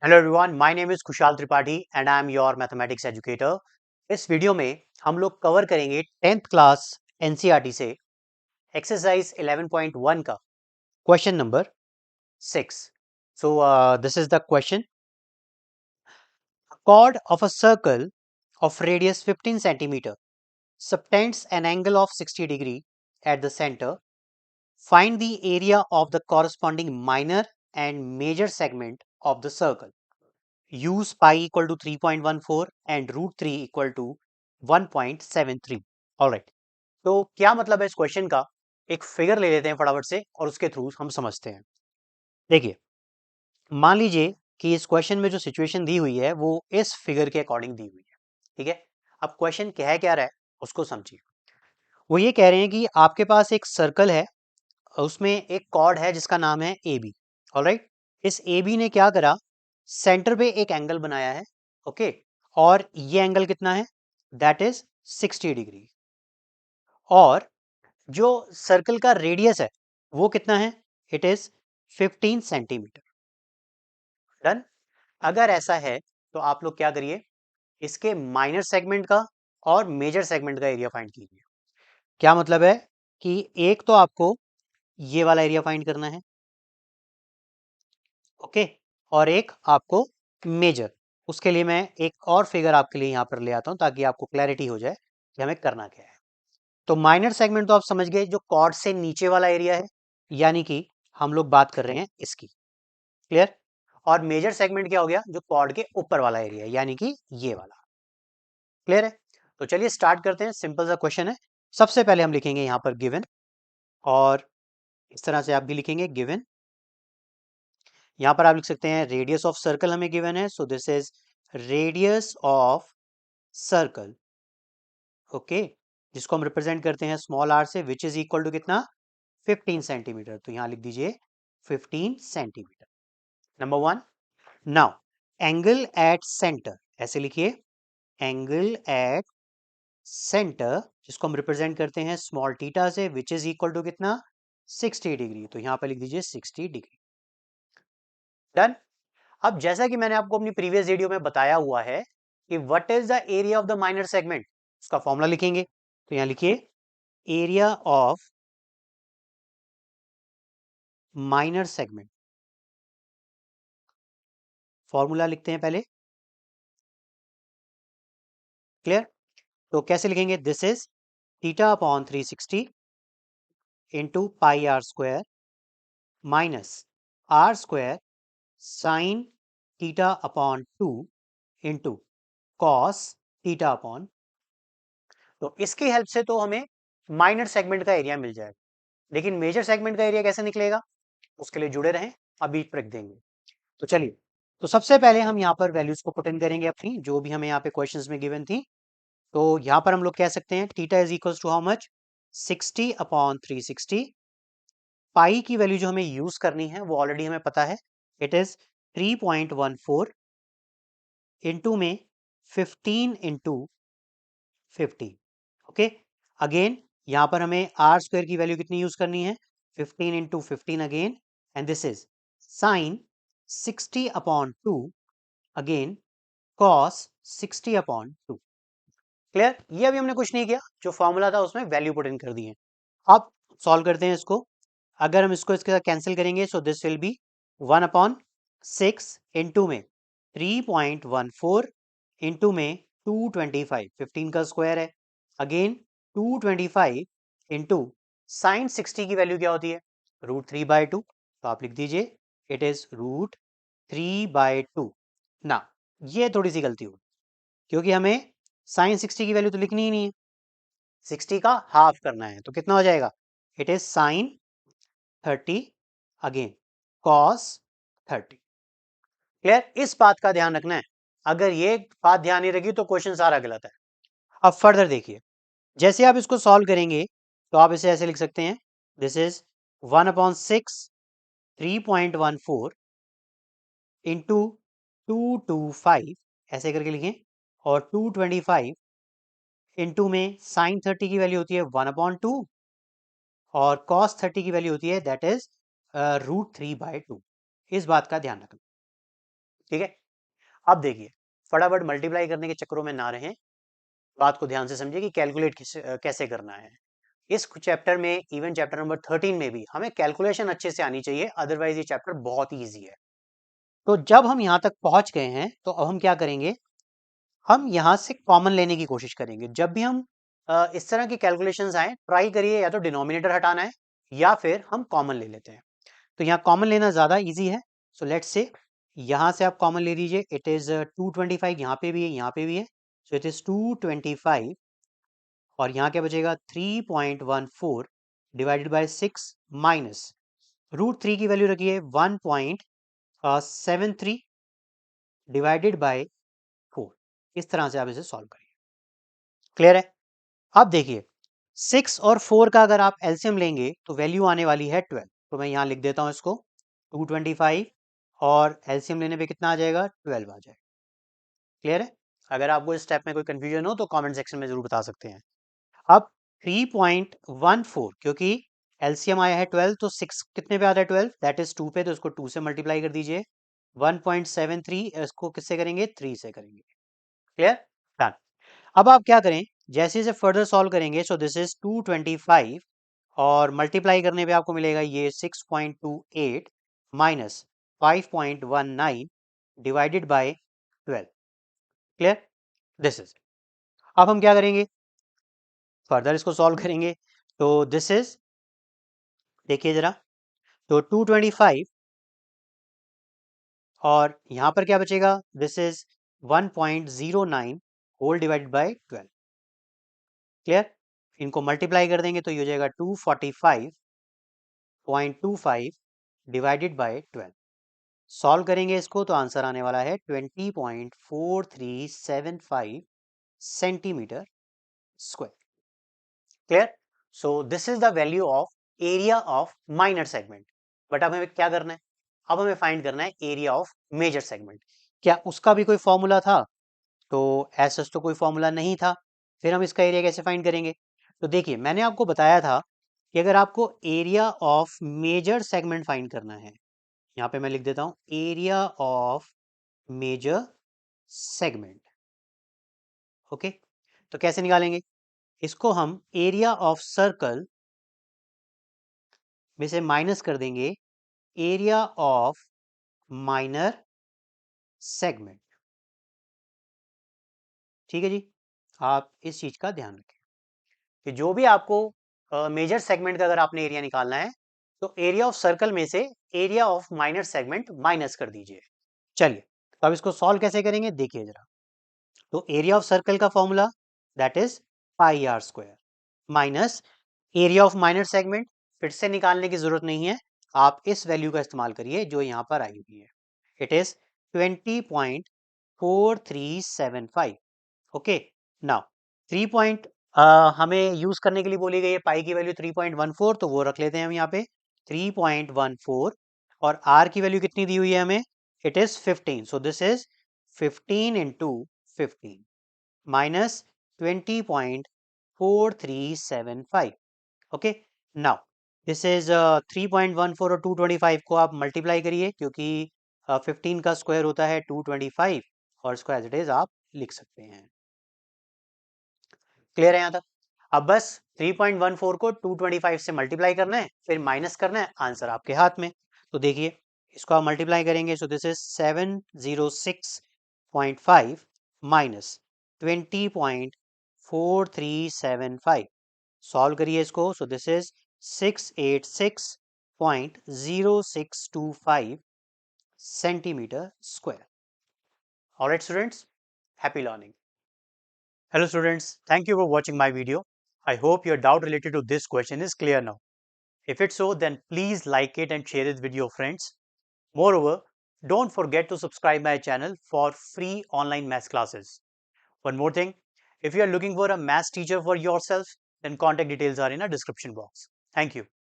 Hello everyone, my name is Khushal Tripathi and I am your mathematics educator. इस video में हम लोग कवर करेंगे 10th क्लास एनसीईआरटी से एक्सरसाइज 11.1 का question number 6। So this is the question. Chord of a circle of radius 15 centimeter subtends an angle of 60 degree at the center. Find the area of the corresponding minor and major segment of the circle. Use pi equal to 3.14 and root 3 equal to 1.73। Alright, तो क्या मतलब है इस question का? एक figure ले लेते हैं फटाफट से और उसके थ्रू हम समझते हैं। देखिए, मान लीजिए कि इस क्वेश्चन में जो सिचुएशन दी हुई है वो इस फिगर के अकॉर्डिंग दी हुई है। ठीक है, अब क्वेश्चन कह क्या रहा है उसको समझिए। वो ये कह रहे हैं कि आपके पास एक सर्कल है, उसमें एक कॉर्ड है जिसका नाम है ए बी। ऑलराइट, इस ए बी ने क्या करा, सेंटर पे एक एंगल बनाया है। ओके, और ये एंगल कितना है? That is 60 degree. और जो सर्कल का रेडियस है वो कितना है? It is 15 centimetre. डन। अगर ऐसा है तो आप लोग क्या करिए, इसके माइनर सेगमेंट का और मेजर सेगमेंट का एरिया फाइंड कीजिए। क्या मतलब है कि एक तो आपको ये वाला एरिया फाइंड करना है, ओके, और एक आपको मेजर। उसके लिए मैं एक और फिगर आपके लिए यहाँ पर ले आता हूँ ताकि आपको क्लैरिटी हो जाए कि हमें करना क्या है। तो माइनर सेगमेंट तो आप समझ गए, जो कॉर्ड से नीचे वाला एरिया है, यानी कि हम लोग बात कर रहे हैं इसकी। क्लियर? और मेजर सेगमेंट क्या हो गया? जो कॉर्ड के ऊपर वाला एरिया है, यानी कि ये वाला। क्लियर है? तो चलिए स्टार्ट करते हैं। सिंपल सा क्वेश्चन है। सबसे पहले हम लिखेंगे यहाँ पर गिवन, और इस तरह से आप भी लिखेंगे गिवन। यहाँ पर आप लिख सकते हैं रेडियस ऑफ सर्कल हमें गिवन है, so this is radius of circle. Okay, जिसको हम रिप्रेजेंट करते हैं स्मॉल आर से, विच इज इक्वल टू कितना? 15 सेंटीमीटर। तो यहां लिख दीजिए 15 centimetre. Number one. Now angle at centre, ऐसे लिखिए एंगल एट सेंटर, जिसको हम रिप्रेजेंट करते हैं स्मॉल थीटा से, विच इज इक्वल टू कितना? 60 डिग्री। तो यहां पर लिख दीजिए 60 डिग्री। डन। अब जैसा कि मैंने आपको अपनी प्रीवियस वीडियो में बताया हुआ है कि what is the area of the minor segment, उसका फॉर्मूला लिखेंगे। तो यहां लिखिए area of minor segment. Formula लिखते हैं पहले। क्लियर? तो कैसे लिखेंगे? This is theta upon 360 into pi R square minus R square sine theta upon 2 into cos theta upon. तो इसकी हेल्प से तो हमें माइनर सेगमेंट का एरिया मिल जाएगा, लेकिन मेजर सेगमेंट का एरिया कैसे निकलेगा? उसके लिए जुड़े रहें, अभी रख देंगे। तो चलिए, तो सबसे पहले हम यहाँ पर वैल्यूज को पुट इन करेंगे अपनी, जो भी हमें यहाँ पे क्वेश्चंस में गिवन थी। तो यहाँ पर हम लोग कह सकते हैं theta is equal to how much? 60 upon 360। Pi की वैल्यू जो हमें यूज करनी है वो ऑलरेडी हमें पता है, इट इज 3.14 इंटू में 15 इंटू 15। ओके, अगेन यहाँ पर हमें आर स्क्वायर की वैल्यू कितनी यूज करनी है? 15 into 15 again, and this is sine 60 upon 2 again cos 60 upon 2। Clear? ये अभी हमने कुछ नहीं किया, जो फॉर्मूला था उसमें वैल्यू पुट इन कर दी है। अब सॉल्व करते हैं इसको। अगर हम इसको इसके साथ कैंसिल करेंगे, so this will be 1 upon 6 into में 3.14 इंटू में 225, 15 का स्क्वायर है, अगेन 225 इंटू साइन 60 की वैल्यू क्या होती है? √3/2। तो आप लिख दीजिए इट इज √3/2। ना, ये थोड़ी सी गलती होगी, क्योंकि हमें साइन 60 की वैल्यू तो लिखनी ही नहीं है, 60 का हाफ करना है। तो कितना हो जाएगा? It is sine 30 again cos 30। Clear? इस बात का ध्यान रखना है, अगर ये बात ध्यान नहीं रखी तो क्वेश्चन सारा गलत है। अब फर्दर देखिए, जैसे आप इसको सॉल्व करेंगे तो आप इसे ऐसे लिख सकते हैं, दिस इज 1/6 3.14 इंटू 225, ऐसे करके लिखें, और 225 इंटू में साइन 30 की वैल्यू होती है 1/2 और कॉस 30 की वैल्यू होती है दैट इज √3/2। इस बात का ध्यान रखना। ठीक है, अब देखिए फटाफट मल्टीप्लाई करने के चक्करों में ना रहें, बात को ध्यान से समझिए कि कैलकुलेट कैसे करना है। इस चैप्टर में, इवन चैप्टर नंबर 13 में भी हमें कैलकुलेशन अच्छे से आनी चाहिए, अदरवाइज ये चैप्टर बहुत ही ईजी है। तो जब हम यहाँ तक पहुंच गए हैं तो अब हम क्या करेंगे, हम यहाँ से कॉमन लेने की कोशिश करेंगे। जब भी हम इस तरह की कैलकुलेशंस आए, ट्राई करिए या तो डिनोमिनेटर हटाना है या फिर हम कॉमन ले लेते हैं। तो यहाँ कॉमन लेना ज़्यादा इजी है। सो लेट्स से यहाँ से आप कॉमन ले लीजिए। इट इज़ 225, यहाँ पे भी है, यहाँ पे भी है। सो इट इज़ 225 और यहाँ क्या बचेगा 3.14 डिवाइडेड बाय 6 माइनस √3 की वैल्यू रखिए 1.73 डिवाइडेड बाय 4। इस तरह से आप इसे सॉल्व करिए। क्लियर है? अब देखिए 6 और 4 का अगर आप एलसीएम लेंगे तो वैल्यू आने वाली है 12। तो मैं यहाँ लिख देता हूँ इसको 225 और एलसीएम लेने पे कितना आ जाएगा 12 आ जाएगा। क्लियर है? अगर आपको इस स्टेप में कोई कंफ्यूजन हो तो कमेंट सेक्शन में जरूर बता सकते हैं। अब 3.14 क्योंकि एलसीएम आया है 12 तो 6 कितने पे आता है 12 दैट इज 2 पे, तो इसको 2 से मल्टीप्लाई कर दीजिए। 1.73 इसको किससे करेंगे 3 से करेंगे। क्लियर? डन। अब आप क्या करें, जैसे जैसे फर्दर सॉल्व करेंगे, सो दिस इज 225 और मल्टीप्लाई करने पे आपको मिलेगा ये 6.28 minus 5.19 divided by 12। Clear? This is, अब हम क्या करेंगे, फर्दर इसको सॉल्व करेंगे। तो दिस इज, देखिए जरा, तो 225 और यहां पर क्या बचेगा, this is 1.09 whole divided by 12। Clear? इनको मल्टीप्लाई कर देंगे तो ये हो जाएगा 245.25 डिवाइडेड बाय 12। सॉल्व करेंगे इसको तो आंसर आने वाला है 20.4375 centimetre square. Clear? So this is the value of area of minor segment. But अब हमें क्या करना है, अब हमें फाइंड करना है एरिया ऑफ मेजर सेगमेंट। क्या उसका भी कोई फॉर्मूला था? तो ऐसा तो कोई फॉर्मूला नहीं था, फिर हम इसका एरिया कैसे फाइंड करेंगे? तो देखिए मैंने आपको बताया था कि अगर आपको area of major segment find करना है, यहाँ पे मैं लिख देता हूं area of major segment. Okay, तो कैसे निकालेंगे इसको, हम एरिया ऑफ सर्कल में से माइनस कर देंगे एरिया ऑफ माइनर सेगमेंट। ठीक है जी, आप इस चीज का ध्यान रखें कि जो भी आपको मेजर सेगमेंट का अगर आपने एरिया निकालना है तो एरिया ऑफ सर्कल में से area of minor segment minus कर दीजिए। चलिए, तो अब इसको सॉल्व कैसे करेंगे देखिए जरा। तो एरिया ऑफ सर्कल का formula that is pi R square minus area of minor segment, फिर से निकालने की जरूरत नहीं है, आप इस वैल्यू का इस्तेमाल करिए जो यहाँ पर आई हुई है। It is 20.4375। ओके, नाउ 3 हमें यूज करने के लिए बोली गई है पाई की वैल्यू 3.14, तो वो रख लेते हैं हम यहाँ पे 3.14 और आर की वैल्यू कितनी दी हुई है हमें, it is 15। So this is 15 into 15 minus 20.4375। Okay, now this is 3.14 और 225 को आप मल्टीप्लाई करिए क्योंकि 15 का स्क्वायर होता है 225 और इसको एज इट इज आप लिख सकते हैं। क्लियर है यहाँ तक? अब बस 3.14 को 225 से मल्टीप्लाई करना है, फिर माइनस करना है, आंसर आपके हाथ में। तो देखिए इसको आप मल्टीप्लाई करेंगे, so this is 706.5 minus 20.4375। Solve करिए इसको, so this is 686.0625 centimetre square. Alright students, happy learning. Hello students, thank you for watching my video. I hope your doubt related to this question is clear now. If it's so, then please like it and share it with your friends. Moreover, don't forget to subscribe my channel for free online maths classes. One more thing, if you are looking for a maths teacher for yourself, then contact details are in a description box. Thank you.